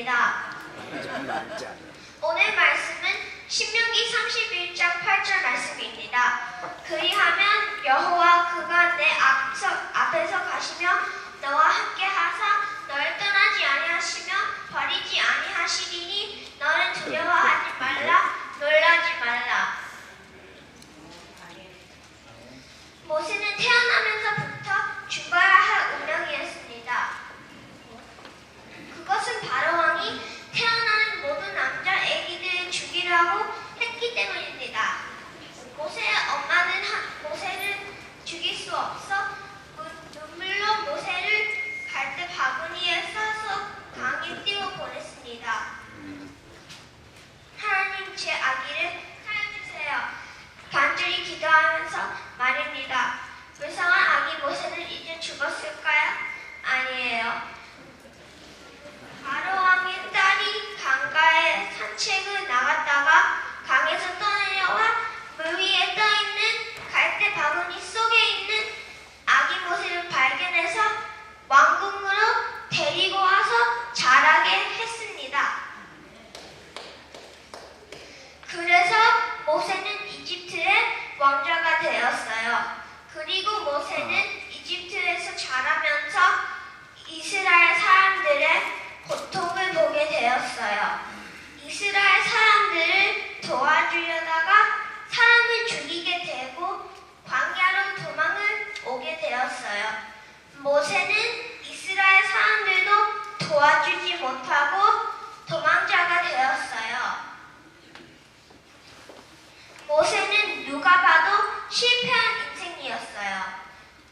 하겠습니다. 오늘 말씀은 신명기 31장 8절 말씀입니다. 그리하면 여호와 그가 내 앞에서 가시며 너와 함께 하사 너를 떠나지 아니하시며 버리지 아니하시리니 너는 두려워하지 말라 놀라지 말라. 모세는 태어나면서부터 죽어야 할 운명이었습니다. 그것은 바로 왕이 태어나는 모든 남자 아기들을 죽이라고 했기 때문입니다. 모세의 엄마는 모세를 죽일 수 없어 눈물로 모세를 갈대 바구니에 싸서 강에 띄워 보냈습니다. 하나님 제 아기를 살려주세요. 간절히 기도하면서 말입니다. 불쌍한 아기 모세는 이제 죽었을까요? 아니에요. 바로 왕의 딸이 강가에 산책을 나갔다가 강에서 떠내려와 물 위에 떠있는 갈대 바구니 속에 있는 아기 모세를 발견해서 왕궁으로 데리고 와서 자라게 했습니다. 그래서 모세는 이집트의 왕자가 되었어요. 그리고 모세는 이집트에서 자라면서 이스라엘 사람들의 고통을 보게 되었어요. 이스라엘 사람들을 도와주려다가 사람을 죽이게 되고 광야로 도망을 오게 되었어요. 모세는 이스라엘 사람들도 도와주지 못하고 도망자가 되었어요. 모세는 누가 봐도 실패한 인생이었어요.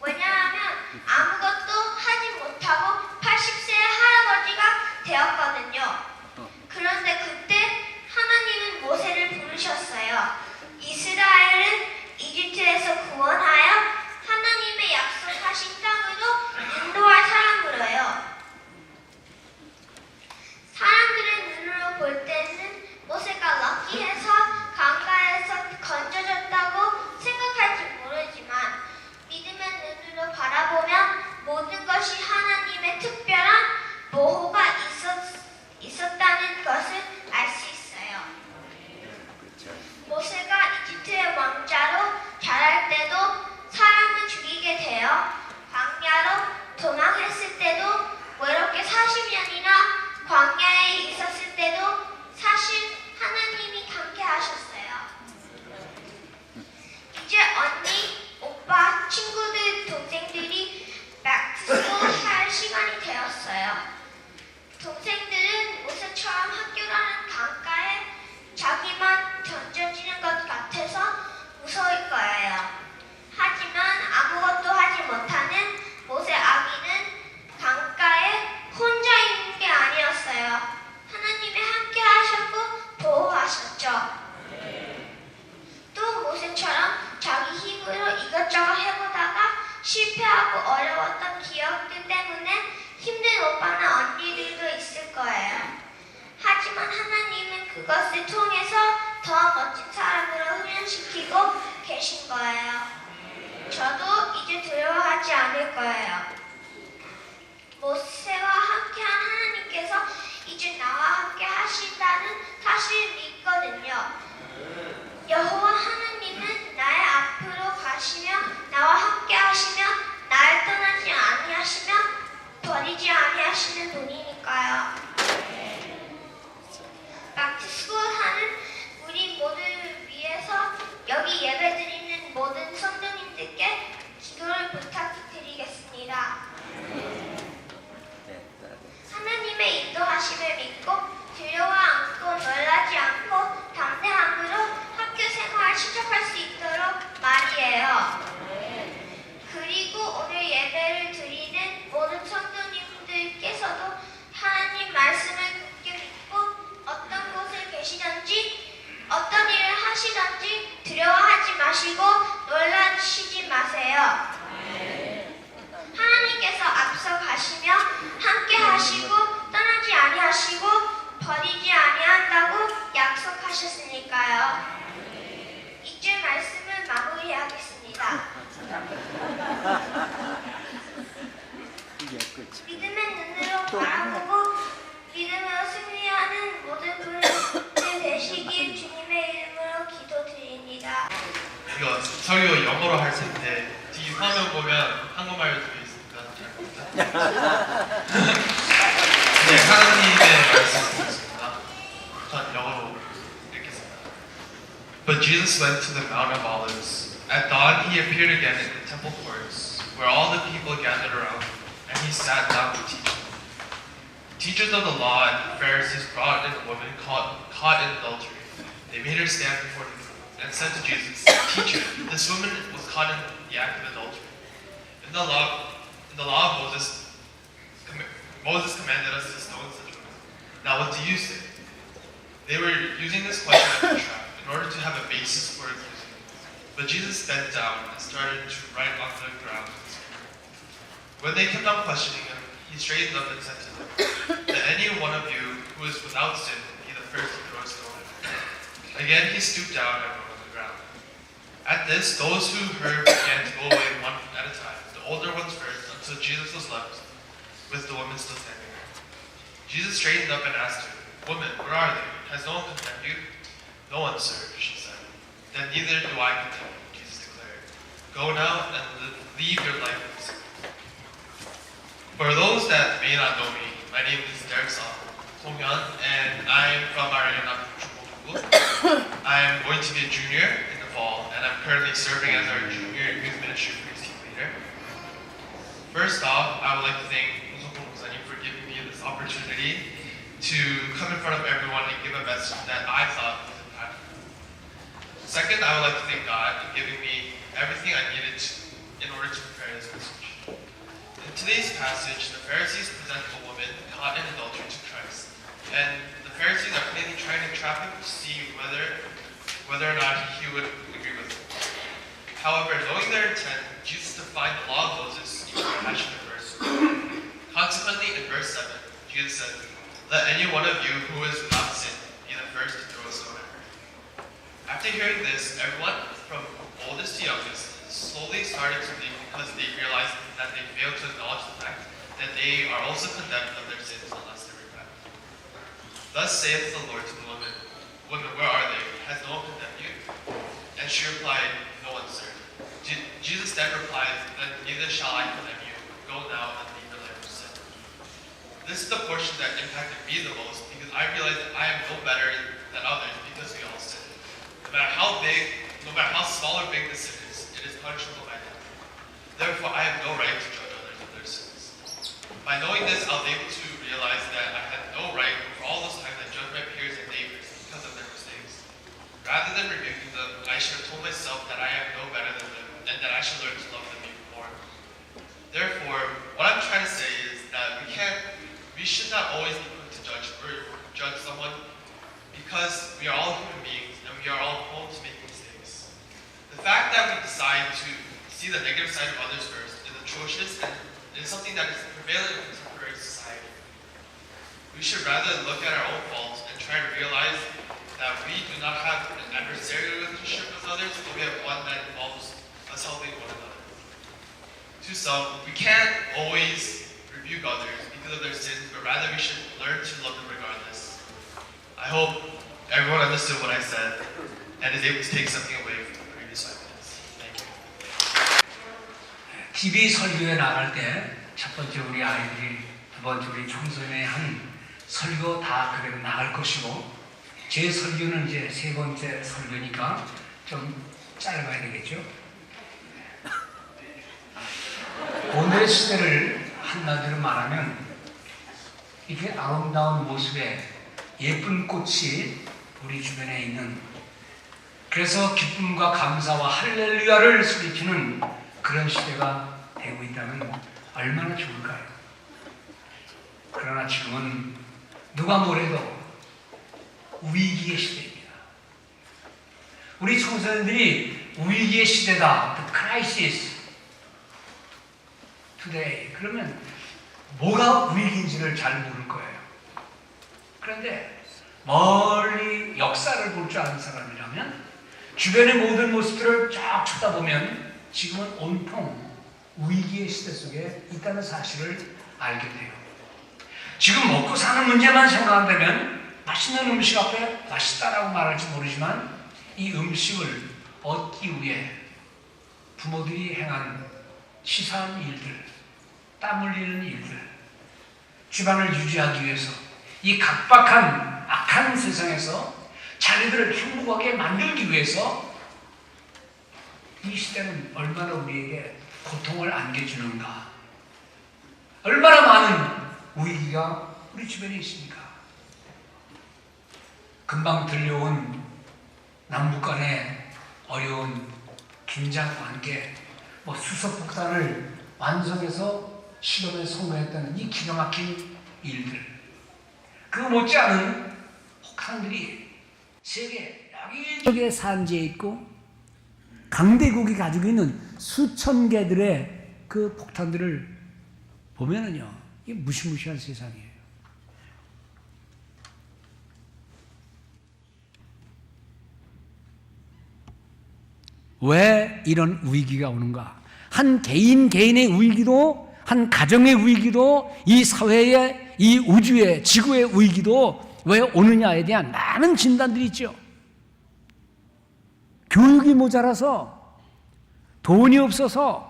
왜냐하면 아무것도 하지 못하고 80세의 할아버지가 되었거든요. 그런데 그때 하나님은 모세를 부르셨어요. 이스라엘을 이집트에서 구원하여 하나님의 약속하신 땅으로 인도할 사람으로요. 사람들의 눈으로 볼 때는 모세가 럭키해서 강가에서 건져졌다고 생각할지 모르지만 믿음의 눈으로 바라보면 모든 것이 하나님의 특별한 보호가 있었다는 것을 알 수 있어요. 모세가 이집트의 왕자로 자랄 때도 사람을 죽이게 되어 광야로 도망했을 때도 외롭게 40년이나 광야에 있었을 때도 사실 하나님이 함께 하셨어요. 이제 언니, 오빠, 친구들, 동생들이 백투스쿨 할 시간이 되었어요. 동생들은 모세처럼 학교라는 강가에 자기만 던져지는 것 같아서 무서울 거예요. 하지만 아무것도 하지 못하는 모세 아기는 강가에 혼자 있는 게 아니었어요. 하나님이 함께 하셨고 보호하셨죠. 또 모세처럼 자기 힘으로 이것저것 해보다가 실패하고 어려웠던 기억들 때문에 힘든 오빠나 언니들도 있을 거예요. 하지만 하나님은 그것을 통해서 더 멋진 사람으로 훈련시키고 계신 거예요. 저도 이제 두려워하지 않을 거예요. 모세와 함께한 하나님께서 이제 나와 함께 하신다는 사실을 믿거든요. 여호와 하나님은 나의 앞으로 가시며 나와 함께 하시며 나를 떠나지 아니하시며 버리지 아니하시는 분이니까요. 백투스쿨 하는 우리 모두를 위해서 여기 예배드리는 모든 성도님들께 기도를 부탁드리겠습니다. 이거 설교 영어로 할 텐데 뒤 화면 보면 한국말로 되어 있으니까 잘 보입니다. 네, 하나님의 말씀입니다. 전 영어로 읽겠습니다. But Jesus went to the Mount of Olives. At dawn he appeared again in the temple courts, where all the people gathered around, and he sat down to teach them. Teachers of the law and Pharisees brought in a woman caught in adultery. They made her stand before the group and said to Jesus, "Teacher, this woman was caught in the act of adultery. In the law of Moses commanded us to stone such women. Now what do you say?" They were using this question as a trap in order to have a basis for accusing him. But Jesus bent down and started to write on the ground. When they kept on questioning him, he straightened up and said to them, "Let any one of you who is without sin be the first to throw a stone at her." Again he stooped down and wrote on the ground. At this, those who heard began to go away one at a time, the older ones first, until Jesus was left with the woman still standing there. Jesus straightened up and asked her, "Woman, where are they? Has no one condemned you?" "No one, sir," she said. "Then neither do I condemn you," Jesus declared. "Go now and leave your life of sin." For those that may not know me, my name is Derek Songhyun, and I'm from Arirang Chukwu. I'm going to be a junior in the fall, and I'm currently serving as our junior youth ministry praise team leader. First off, I would like to thank Musokpo Muksa님 for giving me this opportunity to come in front of everyone and give a message that I thought was impactful. Second, I would like to thank God for giving me everything I needed in order to prepare this message. In today's passage, the Pharisees present a woman caught in adultery to Christ, and the Pharisees are plainly trying to trap him to see whether or not he would agree with them. However, knowing their intent, Jesus defined the law of Moses in passionate verse. Consequently, in verse 7, Jesus said, "Let any one of you who is without sin be the first to throw a stone at her." After hearing this, everyone from oldest to youngest slowly started to leave because they realized that they failed to acknowledge the fact that they are also condemned of their sins unless they repent. Thus saith the Lord to the woman, "Women, where are they? Has no one condemned you?" And she replied, "No one, sir." Jesus then replied, "Then neither shall I condemn you. Go now and leave your life of sin." This is the portion that impacted me the most because I realized that I am no better than others because we all sin. No matter how small or big the sin is, it is punishable by death. Therefore, I have no right to judge others of their sins. By knowing this, I was able to realize that I had no right for all those times I judged my peers and neighbors because of their mistakes. Rather than rebuking them, I should have told myself that I am no better than them and that I should learn to love them even more. Therefore, what I'm trying to say is that we should not always be quick to judge someone because we are all human beings and we are all prone to make mistakes. The fact that we decide to see the negative side of others first is atrocious and it is something that is prevalent in contemporary society. We should rather look at our own faults and try to realize that we do not have an adversarial relationship with others, but we have one that involves us helping one another. To some, we can't always rebuke others because of their sins, but rather we should learn to love them regardless. I hope everyone understood what I said and is able to take something away from the previous 5 minutes. Thank you. TV 설교에 나갈 때 첫 번째 우리 아이들이, 두 번째 우리 청소년의 한 설교 다 그대로 나갈 것이고 제 설교는 이제 세 번째 설교니까 좀 짧아야 되겠죠. 오늘의 시대를 한마디로 말하면 이렇게 아름다운 모습의 예쁜 꽃이 우리 주변에 있는, 그래서 기쁨과 감사와 할렐루야를 소리치는 그런 시대가 되고 있다면 얼마나 좋을까요? 그러나 지금은 누가 뭐래도 위기의 시대입니다. 우리 청소년들이 위기의 시대다, the crisis today. 그러면 뭐가 위기인지를 잘 모를 거예요. 그런데 멀리 역사를 볼 줄 아는 사람이라면 주변의 모든 모습들을 쫙 쳐다보면 지금은 온통 위기의 시대 속에 있다는 사실을 알게 돼요. 지금 먹고 사는 문제만 생각한다면 맛있는 음식 앞에 맛있다라고 말할지 모르지만 이 음식을 얻기 위해 부모들이 행한 치사한 일들, 땀 흘리는 일들, 집안을 유지하기 위해서 이 각박한 악한 세상에서 자녀들을 행복하게 만들기 위해서 이 시대는 얼마나 우리에게 고통을 안겨주는가, 얼마나 많은 위기가 우리 주변에 있습니까? 금방 들려온 남북 간의 어려운 긴장관계, 수소폭탄을 완성해서 실험에 성공했다는 이 기가 막힌 일들, 그 못지않은 폭탄들이 세계 여기저기에 산지에 있고 강대국이 가지고 있는 수천 개들의 그 폭탄들을 보면은요, 이게 무시무시한 세상이에요. 왜 이런 위기가 오는가? 한 개인의 위기도, 한 가정의 위기도, 이 사회의, 이 우주의, 지구의 위기도 왜 오느냐에 대한 많은 진단들이 있죠. 교육이 모자라서, 돈이 없어서,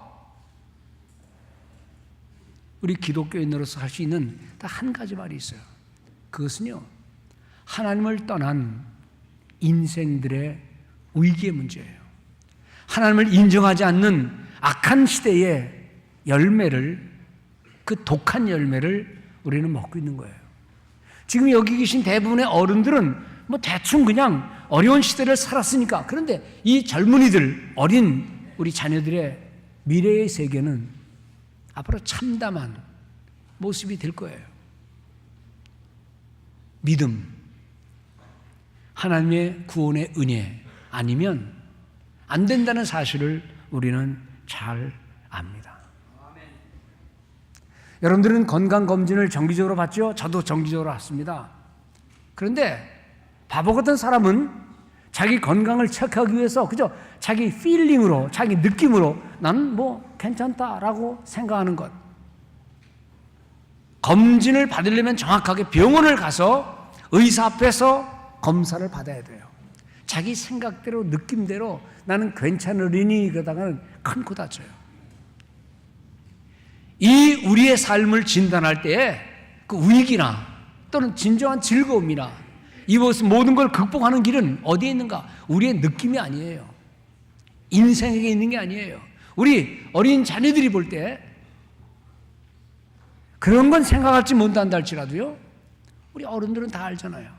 우리 기독교인으로서 할 수 있는 딱 한 가지 말이 있어요. 그것은요, 하나님을 떠난 인생들의 위기의 문제예요. 하나님을 인정하지 않는 악한 시대의 열매를, 그 독한 열매를 우리는 먹고 있는 거예요. 지금 여기 계신 대부분의 어른들은 대충 그냥 어려운 시대를 살았으니까. 그런데 이 젊은이들, 어린 우리 자녀들의 미래의 세계는 앞으로 참담한 모습이 될 거예요. 믿음, 하나님의 구원의 은혜 아니면 안 된다는 사실을 우리는 잘 압니다. 여러분들은 건강검진을 정기적으로 받죠? 저도 정기적으로 받습니다. 그런데 바보 같은 사람은 자기 건강을 체크하기 위해서 그저 자기 필링으로, 자기 느낌으로 나는 괜찮다라고 생각하는 것. 검진을 받으려면 정확하게 병원을 가서 의사 앞에서 검사를 받아야 돼요. 자기 생각대로, 느낌대로 나는 괜찮으리니 그러다가는 큰 코 다쳐요. 이 우리의 삶을 진단할 때에 그 위기나 또는 진정한 즐거움이나 이 모든 걸 극복하는 길은 어디에 있는가? 우리의 느낌이 아니에요. 인생에게 있는 게 아니에요. 우리 어린 자녀들이 볼 때 그런 건 생각할지 못한다 할지라도요, 우리 어른들은 다 알잖아요.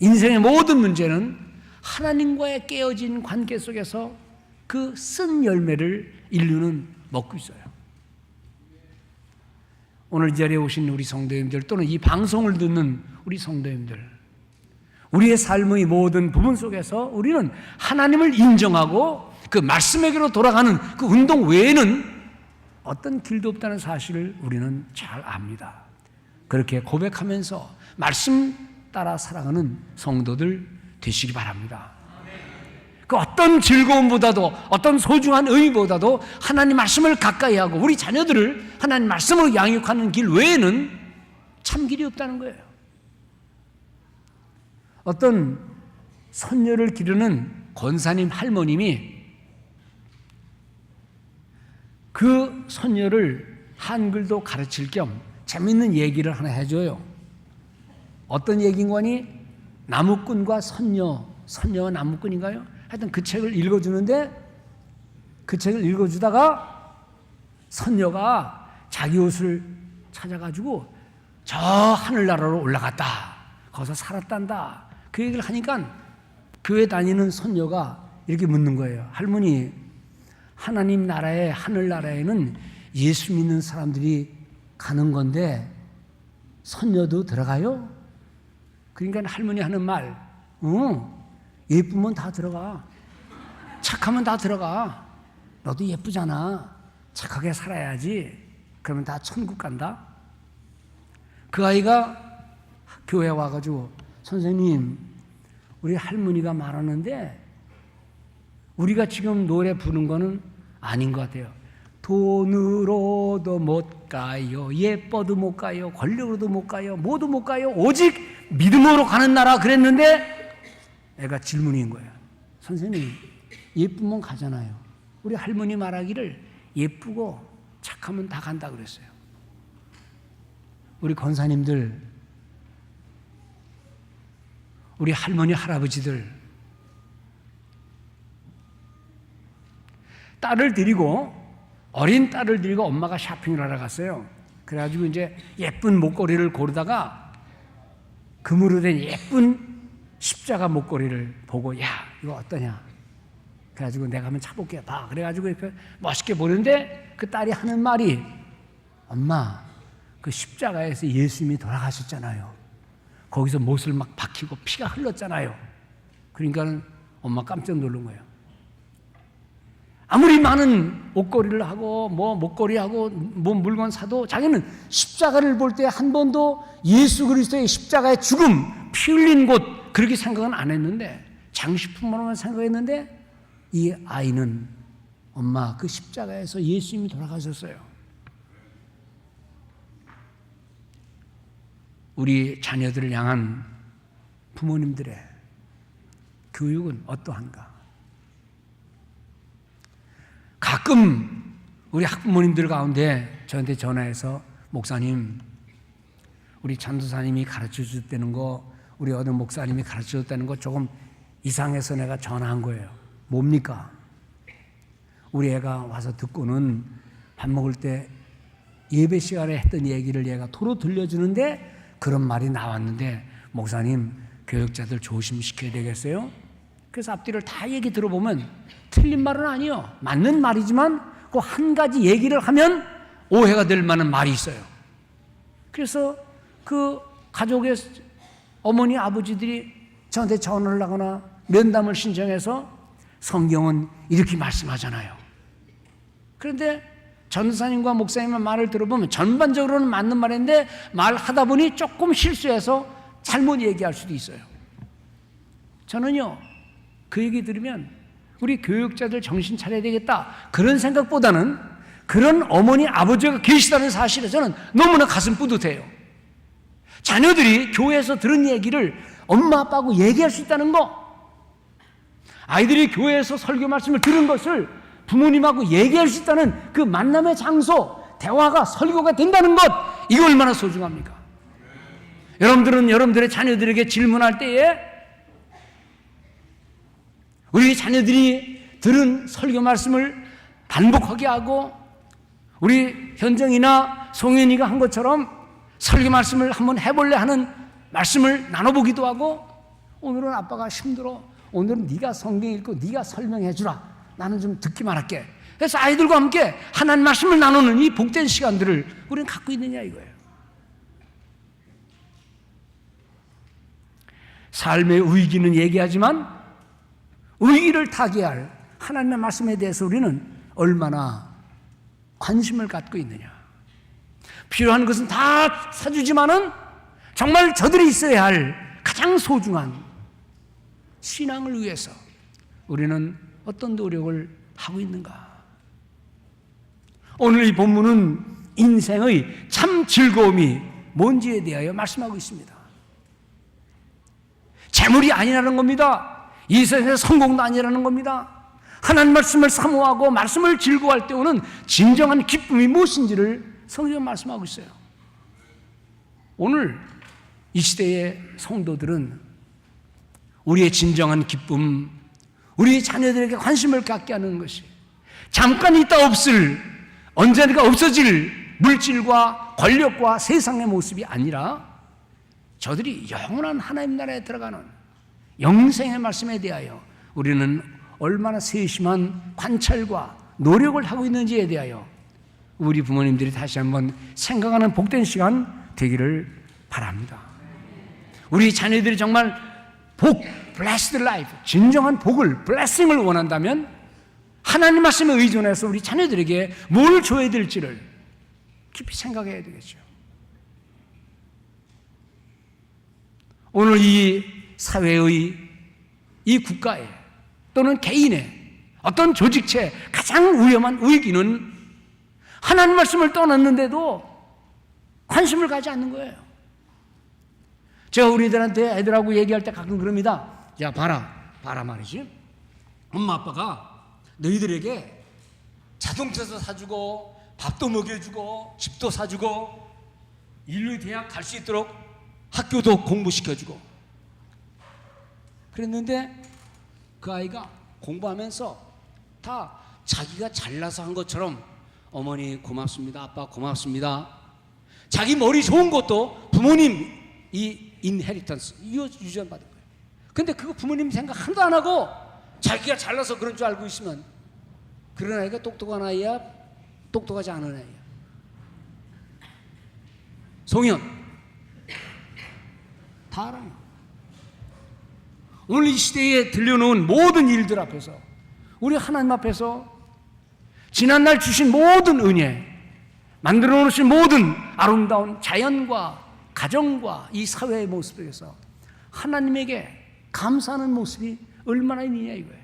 인생의 모든 문제는 하나님과의 깨어진 관계 속에서 그 쓴 열매를 인류는 먹고 있어요. 오늘 이 자리에 오신 우리 성도님들 또는 이 방송을 듣는 우리 성도님들, 우리의 삶의 모든 부분 속에서 우리는 하나님을 인정하고 그 말씀에게로 돌아가는 그 운동 외에는 어떤 길도 없다는 사실을 우리는 잘 압니다. 그렇게 고백하면서 말씀 따라 살아가는 성도들 되시기 바랍니다. 그 어떤 즐거움보다도, 어떤 소중한 의미보다도 하나님 말씀을 가까이 하고 우리 자녀들을 하나님 말씀으로 양육하는 길 외에는 참 길이 없다는 거예요. 어떤 손녀를 기르는 권사님 할머님이 그 손녀를 한글도 가르칠 겸 재밌는 얘기를 하나 해줘요. 어떤 얘기인 거니? 나무꾼과 선녀와 나무꾼인가요? 하여튼 그 책을 읽어주는데, 그 책을 읽어주다가 선녀가 자기 옷을 찾아가지고 저 하늘나라로 올라갔다, 거기서 살았단다, 그 얘기를 하니까 교회 다니는 선녀가 이렇게 묻는 거예요. 할머니, 하나님 나라에, 하늘나라에는 예수 믿는 사람들이 가는 건데 선녀도 들어가요? 그러니까 할머니 하는 말, 예쁘면 다 들어가, 착하면 다 들어가, 너도 예쁘잖아, 착하게 살아야지, 그러면 다 천국 간다. 그 아이가 교회에 와가지고, 선생님, 우리 할머니가 말하는데 우리가 지금 노래 부르는 거는 아닌 것 같아요. 돈으로도 못 가요, 예뻐도 못 가요, 권력으로도 못 가요, 뭐도 못 가요, 오직 믿음으로 가는 나라 그랬는데 애가 질문인 거예요. 선생님, 예쁘면 가잖아요. 우리 할머니 말하기를 예쁘고 착하면 다 간다 그랬어요. 우리 권사님들, 우리 할머니 할아버지들 딸을 데리고 어린 딸을 데리고 엄마가 쇼핑을 하러 갔어요. 그래가지고 이제 예쁜 목걸이를 고르다가 금으로 된 예쁜 십자가 목걸이를 보고 야 이거 어떠냐? 그래가지고 내가 한번 차볼게 봐. 그래가지고 이렇게 멋있게 보는데 그 딸이 하는 말이 엄마 그 십자가에서 예수님이 돌아가셨잖아요. 거기서 못을 막 박히고 피가 흘렀잖아요. 그러니까는 엄마 깜짝 놀란 거예요. 아무리 많은 옷걸이를 하고 뭐 목걸이하고 뭐 물건 사도 자기는 십자가를 볼 때 한 번도 예수 그리스도의 십자가의 죽음, 피 흘린 곳 그렇게 생각은 안 했는데 장식품으로만 생각했는데 이 아이는 엄마 그 십자가에서 예수님이 돌아가셨어요. 우리 자녀들을 향한 부모님들의 교육은 어떠한가? 가끔 우리 학부모님들 가운데 저한테 전화해서 목사님 우리 전도사님이 가르쳐 줬다는 거 우리 어느 목사님이 가르쳐 줬다는 거 조금 이상해서 내가 전화한 거예요. 뭡니까? 우리 애가 와서 듣고는 밥 먹을 때 예배 시간에 했던 얘기를 얘가 토로 들려주는데 그런 말이 나왔는데 목사님 교육자들 조심시켜야 되겠어요? 그래서 앞뒤를 다 얘기 들어보면 틀린 말은 아니요. 맞는 말이지만 그 한 가지 얘기를 하면 오해가 될 만한 말이 있어요. 그래서 그 가족의 어머니 아버지들이 저한테 전화를 하거나 면담을 신청해서 성경은 이렇게 말씀하잖아요. 그런데 전사님과 목사님의 말을 들어보면 전반적으로는 맞는 말인데 말하다 보니 조금 실수해서 잘못 얘기할 수도 있어요. 저는요 그 얘기 들으면 우리 교육자들 정신 차려야 되겠다 그런 생각보다는 그런 어머니 아버지가 계시다는 사실에 저는 너무나 가슴 뿌듯해요. 자녀들이 교회에서 들은 얘기를 엄마 아빠하고 얘기할 수 있다는 거, 아이들이 교회에서 설교 말씀을 들은 것을 부모님하고 얘기할 수 있다는 그 만남의 장소, 대화가 설교가 된다는 것, 이거 얼마나 소중합니까? 여러분들은 여러분들의 자녀들에게 질문할 때에 우리 자녀들이 들은 설교 말씀을 반복하게 하고 우리 현정이나 송현이가 한 것처럼 설교 말씀을 한번 해볼래 하는 말씀을 나눠보기도 하고 오늘은 아빠가 힘들어 오늘은 네가 성경 읽고 네가 설명해 주라 나는 좀 듣기만 할게. 그래서 아이들과 함께 하나님 말씀을 나누는 이 복된 시간들을 우리는 갖고 있느냐 이거예요. 삶의 위기는 얘기하지만 위기를 타개할 하나님의 말씀에 대해서 우리는 얼마나 관심을 갖고 있느냐. 필요한 것은 다 사주지만은 정말 저들이 있어야 할 가장 소중한 신앙을 위해서 우리는 어떤 노력을 하고 있는가. 오늘 이 본문은 인생의 참 즐거움이 뭔지에 대하여 말씀하고 있습니다. 재물이 아니라는 겁니다. 이 세상의 성공도 아니라는 겁니다. 하나님 말씀을 사모하고 말씀을 즐거워할 때 오는 진정한 기쁨이 무엇인지를 성경은 말씀하고 있어요. 오늘 이 시대의 성도들은 우리의 진정한 기쁨, 우리 자녀들에게 관심을 갖게 하는 것이 잠깐 있다 없을, 언젠가 없어질 물질과 권력과 세상의 모습이 아니라 저들이 영원한 하나님 나라에 들어가는 영생의 말씀에 대하여 우리는 얼마나 세심한 관찰과 노력을 하고 있는지에 대하여 우리 부모님들이 다시 한번 생각하는 복된 시간 되기를 바랍니다. 우리 자녀들이 정말 복, blessed life, 진정한 복을, blessing을 원한다면 하나님 말씀에 의존해서 우리 자녀들에게 뭘 줘야 될지를 깊이 생각해야 되겠죠. 오늘 이 사회의, 이 국가의 또는 개인의 어떤 조직체의 가장 위험한 위기는 하나님 말씀을 떠났는데도 관심을 가지 않는 거예요. 제가 우리들한테 애들하고 얘기할 때 가끔 그럽니다. 야 봐라 말이지. 엄마 아빠가 너희들에게 자동차도 사주고 밥도 먹여주고 집도 사주고 인류 대학 갈 수 있도록 학교도 공부시켜주고 그랬는데 그 아이가 공부하면서 다 자기가 잘나서 한 것처럼 어머니 고맙습니다, 아빠 고맙습니다, 자기 머리 좋은 것도 부모님 이 인헤리턴스 유전받은 거예요. 근데 그거 부모님 생각 하나도 안 하고 자기가 잘나서 그런 줄 알고 있으면 그런 아이가 똑똑한 아이야, 똑똑하지 않은 아이야? 송현 다 알아요. 오늘 이 시대에 들려놓은 모든 일들 앞에서 우리 하나님 앞에서 지난날 주신 모든 은혜, 만들어 놓으신 모든 아름다운 자연과 가정과 이 사회의 모습 속에서 하나님에게 감사하는 모습이 얼마나 있느냐 이거예요.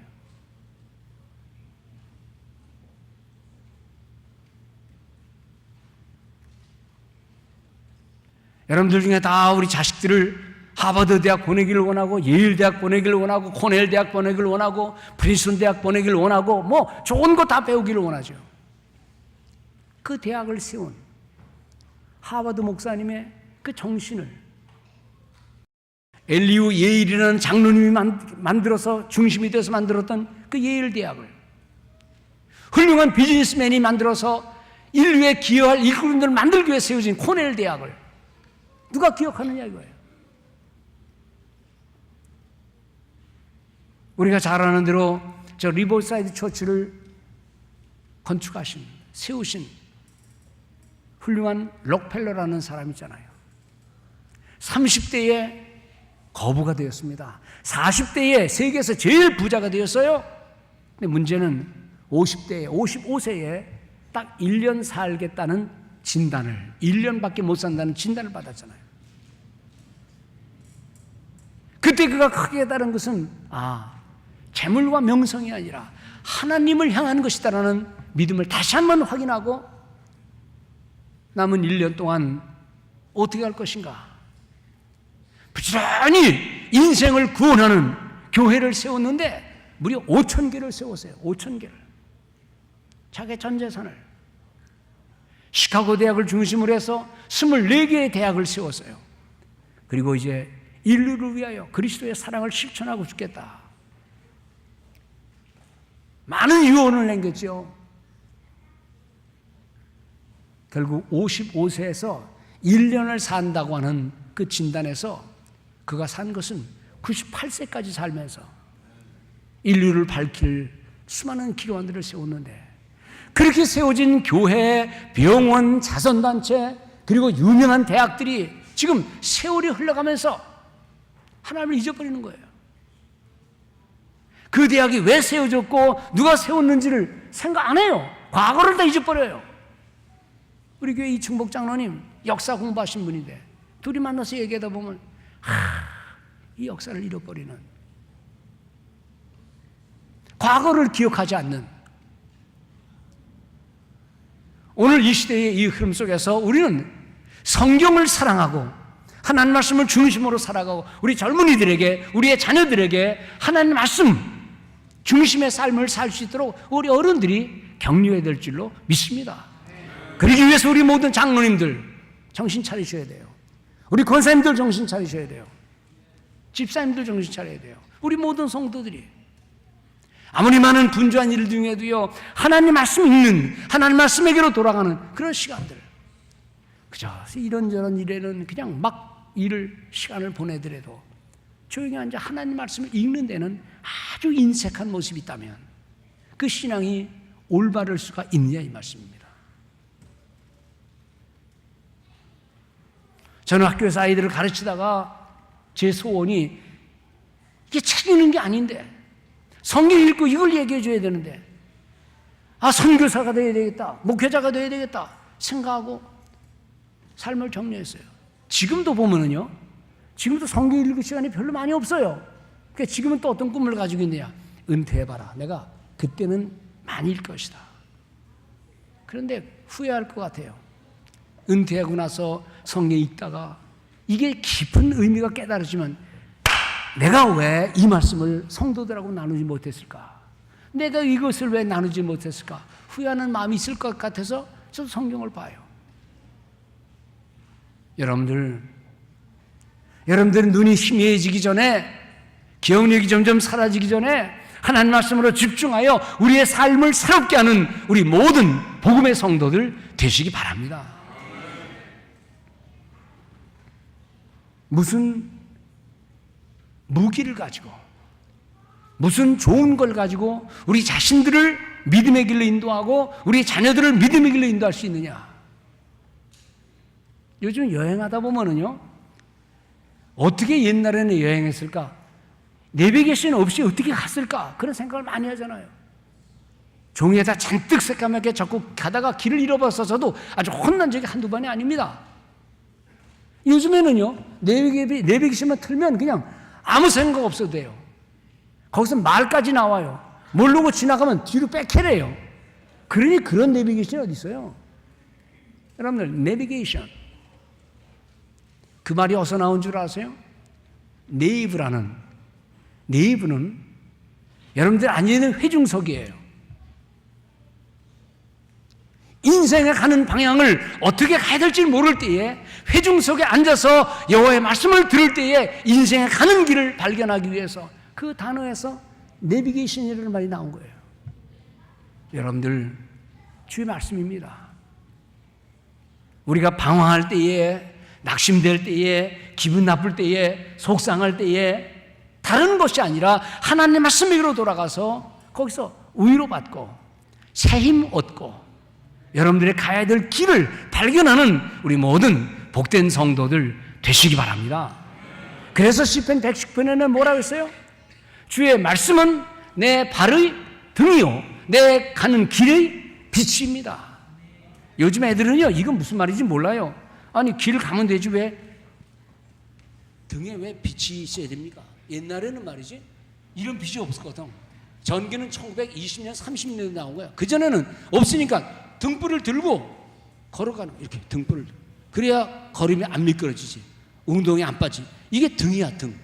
여러분들 중에 다 우리 자식들을 하버드 대학 보내기를 원하고 예일 대학 보내기를 원하고 코넬 대학 보내기를 원하고 프린스턴 대학 보내기를 원하고 뭐 좋은 거 다 배우기를 원하죠. 그 대학을 세운 하버드 목사님의 그 정신을 엘리우 예일이라는 장로님이 만들어서 중심이 돼서 만들었던 그 예일 대학을 훌륭한 비즈니스맨이 만들어서 인류에 기여할 일꾼들을 만들기 위해 세워진 코넬 대학을 누가 기억하느냐 이거예요. 우리가 잘 아는 대로 저 리버사이드 처치를 건축하신, 세우신 훌륭한 록펠러라는 사람 있잖아요. 30대에 거부가 되었습니다. 40대에 세계에서 제일 부자가 되었어요. 근데 문제는 50대에, 55세에 딱 1년 살겠다는 진단을, 1년밖에 못 산다는 진단을 받았잖아요. 그때 그가 크게 깨달은 것은 재물과 명성이 아니라 하나님을 향한 것이다라는 믿음을 다시 한번 확인하고 남은 1년 동안 어떻게 할 것인가? 부지런히 인생을 구원하는 교회를 세웠는데 무려 5,000개를 세웠어요. 5,000개를. 자기 전 재산을. 시카고 대학을 중심으로 해서 24개의 대학을 세웠어요. 그리고 이제 인류를 위하여 그리스도의 사랑을 실천하고 죽겠다. 많은 유언을 남겼죠. 결국 55세에서 1년을 산다고 하는 그 진단에서 그가 산 것은 98세까지 살면서 인류를 밝힐 수많은 기관들을 세웠는데 그렇게 세워진 교회, 병원, 자선단체 그리고 유명한 대학들이 지금 세월이 흘러가면서 하나님을 잊어버리는 거예요. 그 대학이 왜 세워졌고 누가 세웠는지를 생각 안 해요. 과거를 다 잊어버려요. 우리 교회 이충복 장로님 역사 공부하신 분인데 둘이 만나서 얘기하다 보면 이 역사를 잃어버리는, 과거를 기억하지 않는, 오늘 이 시대의 이 흐름 속에서 우리는 성경을 사랑하고 하나님 말씀을 중심으로 살아가고 우리 젊은이들에게, 우리의 자녀들에게 하나님 말씀 중심의 삶을 살 수 있도록 우리 어른들이 격려해야 될 줄로 믿습니다. 그러기 위해서 우리 모든 장로님들 정신 차리셔야 돼요. 우리 권사님들 정신 차리셔야 돼요. 집사님들 정신 차려야 돼요. 우리 모든 성도들이 아무리 많은 분주한 일 중에도요 하나님 말씀 읽는, 하나님 말씀에게로 돌아가는 그런 시간들, 그저 이런저런 일에는 그냥 막 시간을 보내더라도 조용히 앉아 하나님 말씀을 읽는 데는 아주 인색한 모습이 있다면 그 신앙이 올바를 수가 있느냐 이 말씀입니다. 저는 학교에서 아이들을 가르치다가 제 소원이 이게 책 읽는 게 아닌데 성경 읽고 이걸 얘기해 줘야 되는데 선교사가 되어야 되겠다, 목회자가 되어야 되겠다 생각하고 삶을 정리했어요. 지금도 보면은요, 지금도 성경 읽을 시간이 별로 많이 없어요. 그러니까 지금은 또 어떤 꿈을 가지고 있느냐, 은퇴해봐라, 내가 그때는 많이 읽을 것이다. 그런데 후회할 것 같아요. 은퇴하고 나서 성경 읽다가 이게 깊은 의미가 깨달아지면 내가 왜 이 말씀을 성도들하고 나누지 못했을까? 내가 이것을 왜 나누지 못했을까? 후회하는 마음이 있을 것 같아서 저도 성경을 봐요. 여러분들은 눈이 희미해지기 전에, 기억력이 점점 사라지기 전에 하나님 말씀으로 집중하여 우리의 삶을 새롭게 하는 우리 모든 복음의 성도들 되시기 바랍니다. 무슨 무기를 가지고, 무슨 좋은 걸 가지고 우리 자신들을 믿음의 길로 인도하고 우리 자녀들을 믿음의 길로 인도할 수 있느냐? 요즘 여행하다 보면은요, 어떻게 옛날에는 여행했을까? 내비게이션 없이 어떻게 갔을까? 그런 생각을 많이 하잖아요. 종이에다 잔뜩 새까맣게 적고 가다가 길을 잃어버려서도 아주 혼난 적이 한두 번이 아닙니다. 요즘에는요, 내비게이션만 틀면 그냥 아무 생각 없어도 돼요. 거기서 말까지 나와요. 모르고 지나가면 뒤로 뺏기래요. 그러니 그런 내비게이션이 어디 있어요? 여러분들, 내비게이션. 그 말이 어디서 나온 줄 아세요? 네이브는 여러분들 앉아있는 회중석이에요. 인생에 가는 방향을 어떻게 가야 될지 모를 때에 회중석에 앉아서 여호와의 말씀을 들을 때에 인생에 가는 길을 발견하기 위해서 그 단어에서 내비게이션이라는 말이 나온 거예요. 여러분들, 주의 말씀입니다. 우리가 방황할 때에, 낙심될 때에, 기분 나쁠 때에, 속상할 때에 다른 것이 아니라 하나님의 말씀 위로 돌아가서 거기서 위로받고 새 힘 얻고 여러분들의 가야 될 길을 발견하는 우리 모든 복된 성도들 되시기 바랍니다. 그래서 시편 110편에는 뭐라고 했어요? 주의 말씀은 내 발의 등이요 내 가는 길의 빛입니다. 요즘 애들은요, 이건 무슨 말인지 몰라요. 아니, 길 가면 되지 왜 등에 왜 빛이 있어야 됩니까? 옛날에는 말이지 이런 빛이 없었거든. 전기는 1920년, 30년에 나온 거야. 그전에는 없으니까 등불을 들고 걸어가는 거야. 이렇게 등불을. 그래야 걸음이 안 미끄러지지. 운동이 안 빠지지. 이게 등이야, 등.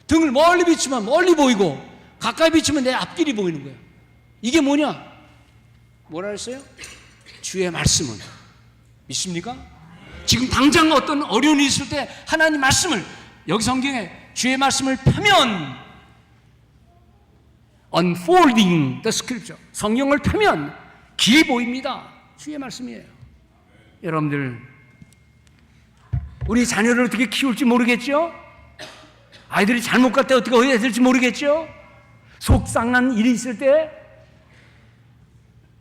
등을 멀리 비추면 멀리 보이고 가까이 비추면 내 앞길이 보이는 거야. 이게 뭐냐? 뭐라 했어요? 주의 말씀은 믿습니까? 지금 당장 어떤 어려움이 있을 때 하나님 말씀을, 여기 성경에 주의 말씀을 펴면 unfolding the scripture, 성경을 펴면 길이 보입니다. 주의 말씀이에요. 여러분들, 우리 자녀를 어떻게 키울지 모르겠죠? 아이들이 잘못 갈 때 어떻게 해야 될지 모르겠죠? 속상한 일이 있을 때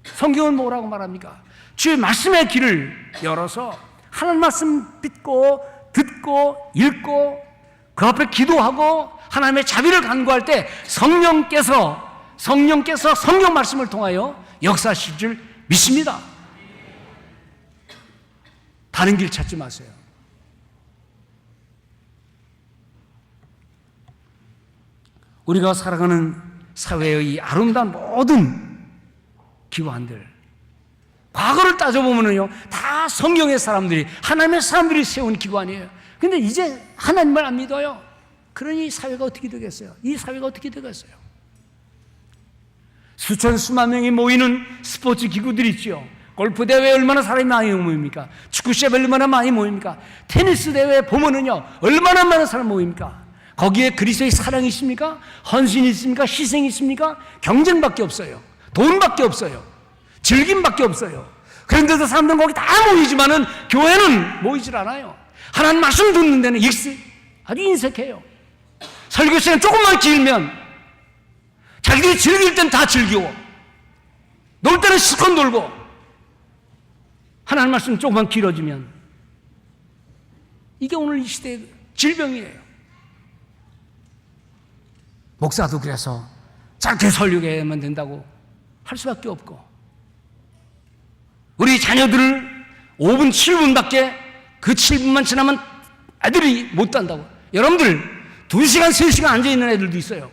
성경은 뭐라고 말합니까? 주의 말씀의 길을 열어서 하나님 말씀 믿고 듣고 읽고 그 앞에 기도하고 하나님의 자비를 간구할 때 성령께서 성경 말씀을 통하여 역사하실 줄 믿습니다. 다른 길 찾지 마세요. 우리가 살아가는 사회의 이 아름다운 모든 기관들, 과거를 따져보면요, 다 성경의 사람들이, 하나님의 사람들이 세운 기관이에요. 근데 이제 하나님을 안 믿어요. 그러니 이 사회가 어떻게 되겠어요? 이 사회가 어떻게 되겠어요? 수천 수만 명이 모이는 스포츠 기구들이 있죠. 골프 대회에 얼마나 사람이 많이 모입니까? 축구 시합에 얼마나 많이 모입니까? 테니스 대회에 보면은요, 얼마나 많은 사람 모입니까? 거기에 그리스도의 사랑이 있습니까? 헌신이 있습니까? 희생이 있습니까? 경쟁밖에 없어요. 돈밖에 없어요. 즐김밖에 없어요. 그런데도 사람들은 거기 다 모이지만은 교회는 모이질 않아요. 하나님 말씀 듣는 데는 아주 인색해요. 설교 시간 조금만 길면 자기들이 즐길 땐 다 즐기고 놀 때는 실컷 놀고, 하나님 말씀 조금만 길어지면 이게 오늘 이 시대의 질병이에요. 목사도 그래서 짧게 설교해야만 된다고 할 수밖에 없고, 우리 자녀들을 5분, 7분밖에 그 7분만 지나면 애들이 못 단다고. 여러분들 2시간, 3시간 앉아있는 애들도 있어요.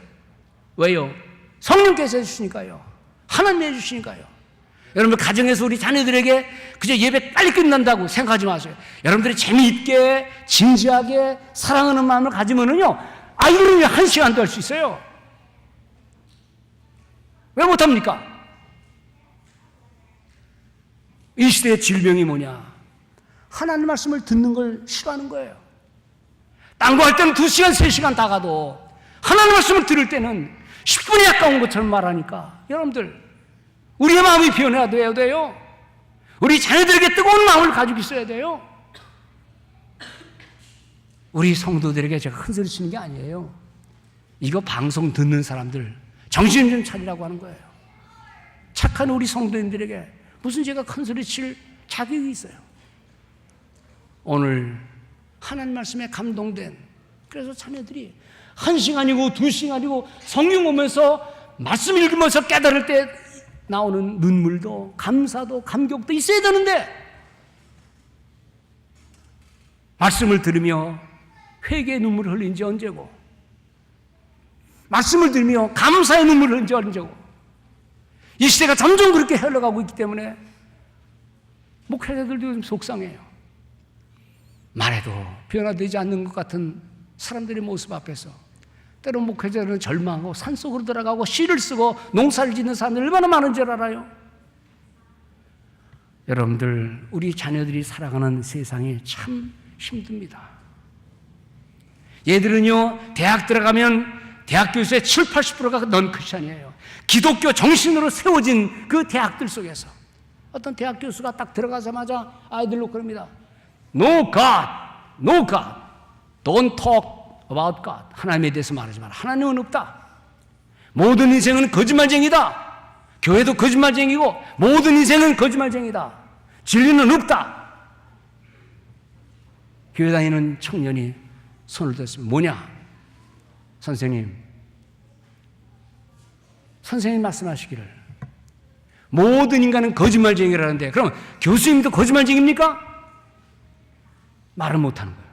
왜요? 성령께서 해주시니까요. 하나님이 해주시니까요. 여러분들 가정에서 우리 자녀들에게 그저 예배 빨리 끝난다고 생각하지 마세요. 여러분들이 재미있게 진지하게 사랑하는 마음을 가지면은요, 아이들은 1시간도 할 수 있어요. 왜 못합니까? 이 시대의 질병이 뭐냐? 하나님 말씀을 듣는 걸 싫어하는 거예요. 딴 거 할 때는 2시간, 3시간 다 가도 하나님 말씀을 들을 때는 10분이 아까운 것처럼 말하니까 여러분들 우리의 마음이 변해야 돼요. 우리 자녀들에게 뜨거운 마음을 가지고 있어야 돼요. 우리 성도들에게 제가 큰 소리 치는 게 아니에요. 이거 방송 듣는 사람들 정신 좀 차리라고 하는 거예요. 착한 우리 성도님들에게 무슨 제가 큰 소리 칠 자격이 있어요. 오늘 하나님 말씀에 감동된, 그래서 자녀들이 1시간이고 2시간이고 성경 보면서 말씀 읽으면서 깨달을 때 나오는 눈물도 감사도 감격도 있어야 되는데, 말씀을 들으며 회개의 눈물을 흘린 지 언제고, 말씀을 들으며 감사의 눈물을 흘린 지 언제고, 이 시대가 점점 그렇게 흘러가고 있기 때문에 목회자들도 좀 속상해요. 말해도 변화되지 않는 것 같은 사람들의 모습 앞에서 때로 목회자들은 절망하고 산속으로 들어가고 시를 쓰고 농사를 짓는 사람들 얼마나 많은 줄 알아요? 여러분들, 우리 자녀들이 살아가는 세상이 참 힘듭니다. 얘들은요, 대학 들어가면 대학 교수의 70~80%가 넌크리스천이에요. 기독교 정신으로 세워진 그 대학들 속에서 어떤 대학 교수가 딱 들어가자마자 아이들로 그럽니다. No God, no God, don't talk about God. 하나님에 대해서 말하지 마라. 하나님은 없다. 모든 인생은 거짓말쟁이다. 교회도 거짓말쟁이고 모든 인생은 거짓말쟁이다. 진리는 없다. 교회 다니는 청년이 손을 들었습니다. 뭐냐? 선생님 말씀하시기를 모든 인간은 거짓말쟁이라는데 그럼 교수님도 거짓말쟁이입니까? 말을 못하는 거예요.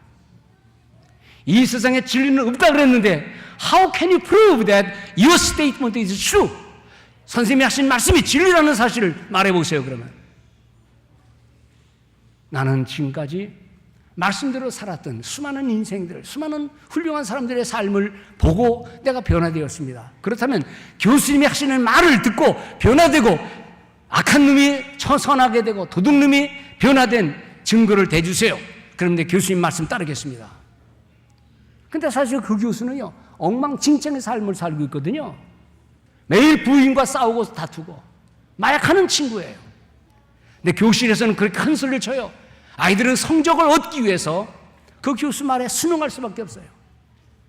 이 세상에 진리는 없다 그랬는데 How can you prove that your statement is true? 선생님이 하신 말씀이 진리라는 사실을 말해보세요. 그러면 나는 지금까지 말씀대로 살았던 수많은 인생들, 수많은 훌륭한 사람들의 삶을 보고 내가 변화되었습니다. 그렇다면 교수님이 하시는 말을 듣고 변화되고 악한 놈이 선하게 되고 도둑놈이 변화된 증거를 대주세요. 그런데 교수님 말씀 따르겠습니다. 근데 사실 그 교수는요, 엉망진창의 삶을 살고 있거든요. 매일 부인과 싸우고 다투고 마약하는 친구예요. 근데 교실에서는 그렇게 큰 소리를 쳐요. 아이들은 성적을 얻기 위해서 그 교수 말에 순응할 수밖에 없어요.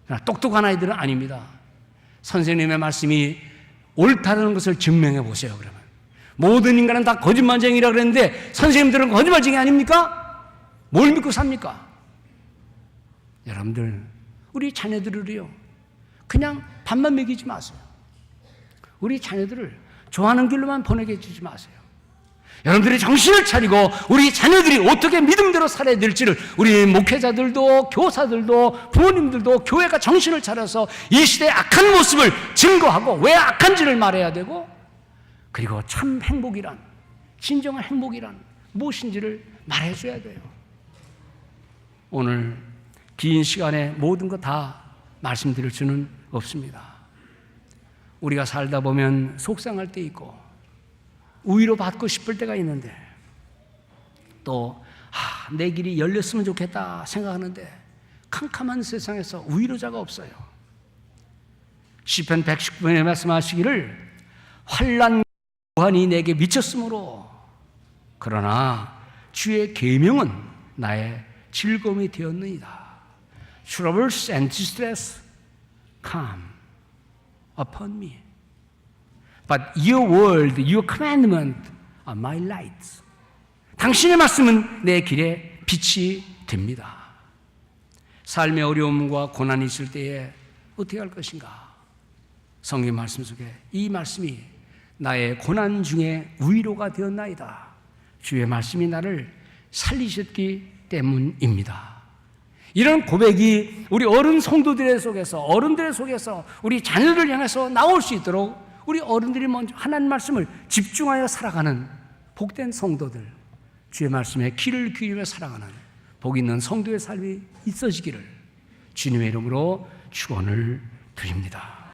그러나 똑똑한 아이들은 아닙니다. 선생님의 말씀이 옳다는 것을 증명해 보세요. 그러면 모든 인간은 다 거짓말쟁이라 그랬는데 선생님들은 거짓말쟁이 아닙니까? 뭘 믿고 삽니까? 여러분들, 우리 자녀들을요, 그냥 밥만 먹이지 마세요. 우리 자녀들을 좋아하는 길로만 보내게 해주지 마세요. 여러분들이 정신을 차리고 우리 자녀들이 어떻게 믿음대로 살아야 될지를 우리 목회자들도 교사들도 부모님들도 교회가 정신을 차려서 이 시대의 악한 모습을 증거하고 왜 악한지를 말해야 되고, 그리고 참 행복이란, 진정한 행복이란 무엇인지를 말해줘야 돼요. 오늘 긴 시간에 모든 거 다 말씀드릴 수는 없습니다. 우리가 살다 보면 속상할 때 있고 우위로 받고 싶을 때가 있는데 또 내 길이 열렸으면 좋겠다 생각하는데 캄캄한 세상에서 위로자가 없어요. 시편 119편에 말씀하시기를 환난 고난이 내게 미쳤으므로 그러나 주의 계명은 나의 즐거움이 되었느니라. Troubles and distress come upon me. But your word, your commandment are my lights. 당신의 말씀은 내 길에 빛이 됩니다. 삶의 어려움과 고난이 있을 때에 어떻게 할 것인가? 성경 말씀 속에 이 말씀이 나의 고난 중에 위로가 되었나이다. 주의 말씀이 나를 살리셨기 때문입니다. 이런 고백이 우리 어른 성도들의 속에서, 어른들의 속에서 우리 자녀를 향해서 나올 수 있도록 우리 어른들이 먼저 하나님 말씀을 집중하여 살아가는 복된 성도들, 주의 말씀에 귀를 기울이며 살아가는 복 있는 성도의 삶이 있어지기를 주님의 이름으로 축원을 드립니다.